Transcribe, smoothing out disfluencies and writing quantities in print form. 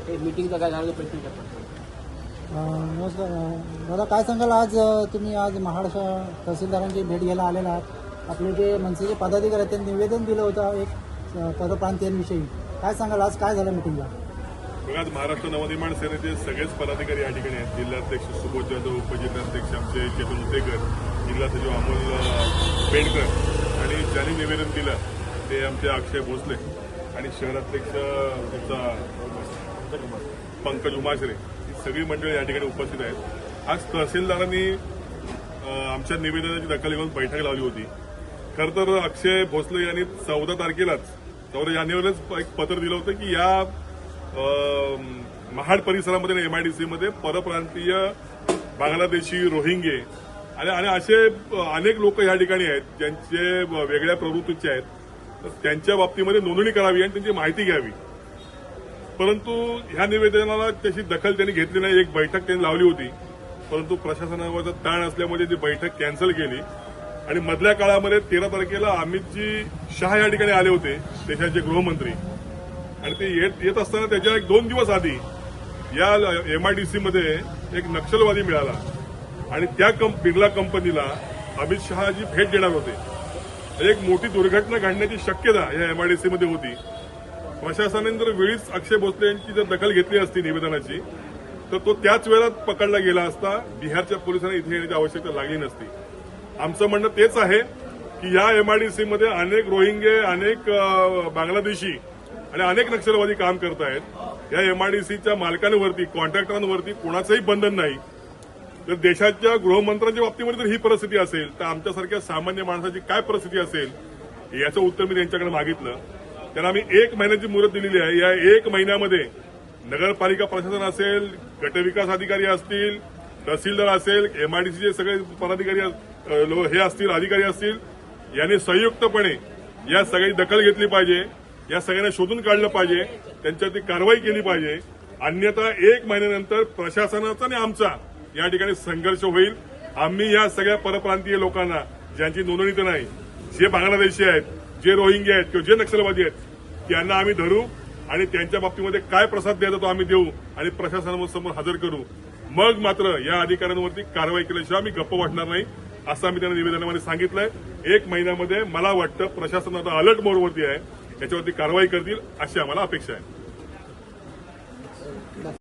मीटिंगचा काय झाला प्रश्न करतात. नमस्कार दादा, काय सांगाल आज तुम्ही आज महाराष्ट्र तहसीलदारांची भेट घ्यायला आलेला आहात. आपले जे मनसेचे पदाधिकारी आहेत त्यांनी निवेदन दिलं होतं एक परप्रांतीयांविषयी. काय सांगाल आज काय झालं मीटिंगला? बघा, आज महाराष्ट्र नवनिर्माण सेनेचे सगळेच पदाधिकारी या ठिकाणी आहेत. जिल्हाध्यक्ष सुबोध जाधव, उपजिल्हाध्यक्ष आमचे चेतन उतेकर, जिल्हा सचिव अमोल पेंडकर आणि ज्यांनी निवेदन दिलं ते आमचे अक्षय भोसले आणि शहराध्यक्ष पंकज उमाश्रे, ही सगळी मंडळी या ठिकाणी उपस्थित आहेत. आज तहसीलदारांनी आमच्या निवेदनाची दखल घेऊन बैठक लावली होती. खरं तर अक्षय भोसले यांनी 14 तारखेलाच 14 जानेवारीलाच एक पत्र दिलं होतं की या महाड परिसरामध्ये एमआयडीसीमध्ये परप्रांतीय, बांगलादेशी, रोहिंगे आणि असे अनेक लोक या ठिकाणी आहेत ज्यांचे वेगळ्या प्रवृत्तीचे आहेत. तर त्यांच्या बाबतीमध्ये नोंदणी करावी आणि त्यांची माहिती घ्यावी. परंतु ह्या निवेदनाला तशी दखल त्यांनी घेतली नाही. एक बैठक त्यांनी लावली होती, परंतु प्रशासनावरचा ताण असल्यामुळे ती बैठक कॅन्सल केली. आणि मधल्या काळामध्ये 13 तारखेला अमितजी शहा या ठिकाणी आले होते, देशाचे गृहमंत्री. आणि ते येत असताना त्याच्या 1-2 दिवस आधी या एमआयडीसीमध्ये एक नक्षलवादी मिळाला आणि त्या बिर्ला कंपनीला अमित शहाजी भेट देणार होते. एक मोठी दुर्घटना घडण्याची शक्यता या एमआयडीसीमध्ये होती. प्रशासनाने जर वेळीच अक्षय भोसले यांची जर दखल घेतली असती निवेदनाची, तर तो त्याच वेळात पकडला गेला असता. बिहारच्या पोलिसांना इथे येण्याची आवश्यकता लागली नसती. आमचं म्हणणं तेच आहे की या एमआयडीसीमध्ये अनेक रोहिंगे, अनेक बांगलादेशी आणि अनेक नक्षलवादी काम करत आहेत. या एमआयडीसीच्या मालकांवरती, कॉन्ट्रॅक्टरांवरती कोणाचंही बंधन नाही. तर देशाच्या गृहमंत्र्यांच्या बाबतीमध्ये जर ही परिस्थिती असेल तर आमच्यासारख्या सामान्य माणसाची काय परिस्थिती असेल याचं उत्तर मी त्यांच्याकडे मागितलं. त्यांना आम्ही 1 महिन्याची मुदत दिलेली आहे. या 1 महिन्यामध्ये नगरपालिका प्रशासन असेल, गटविकास अधिकारी असतील, तहसीलदार असेल, एमआयडीसीचे सगळे पदाधिकारी हे असतील, अधिकारी असतील, यांनी संयुक्तपणे या सगळ्याची दखल घेतली पाहिजे. या सगळ्यांना शोधून काढलं पाहिजे, त्यांच्यावरती कारवाई केली पाहिजे. अन्यथा 1 महिन्यानंतर प्रशासनाचा आणि आमचा या ठिकाणी संघर्ष होईल. आम्ही या सगळ्या परप्रांतीय लोकांना, ज्यांची नोंदणी तर नाही, जे बांगलादेशी आहेत, जे रोहिंगे आहेत किंवा जे नक्षलवादी आहेत, त्यांना आम्ही धरू आणि त्यांच्या बाबतीमध्ये काय प्रसाद द्यायचा तो आम्ही देऊ आणि प्रशासनासमोर हजर करू. मग मात्र या अधिकाऱ्यांवरती कारवाई केल्याशिवाय आम्ही गप्प वाटणार नाही, असं आम्ही त्यांना निवेदनामध्ये सांगितलंय. 1 महिन्यामध्ये मला वाटतं प्रशासन आता अलर्ट मोडवरती आहे, याच्यावरती कारवाई करतील अशी आम्हाला अपेक्षा आहे.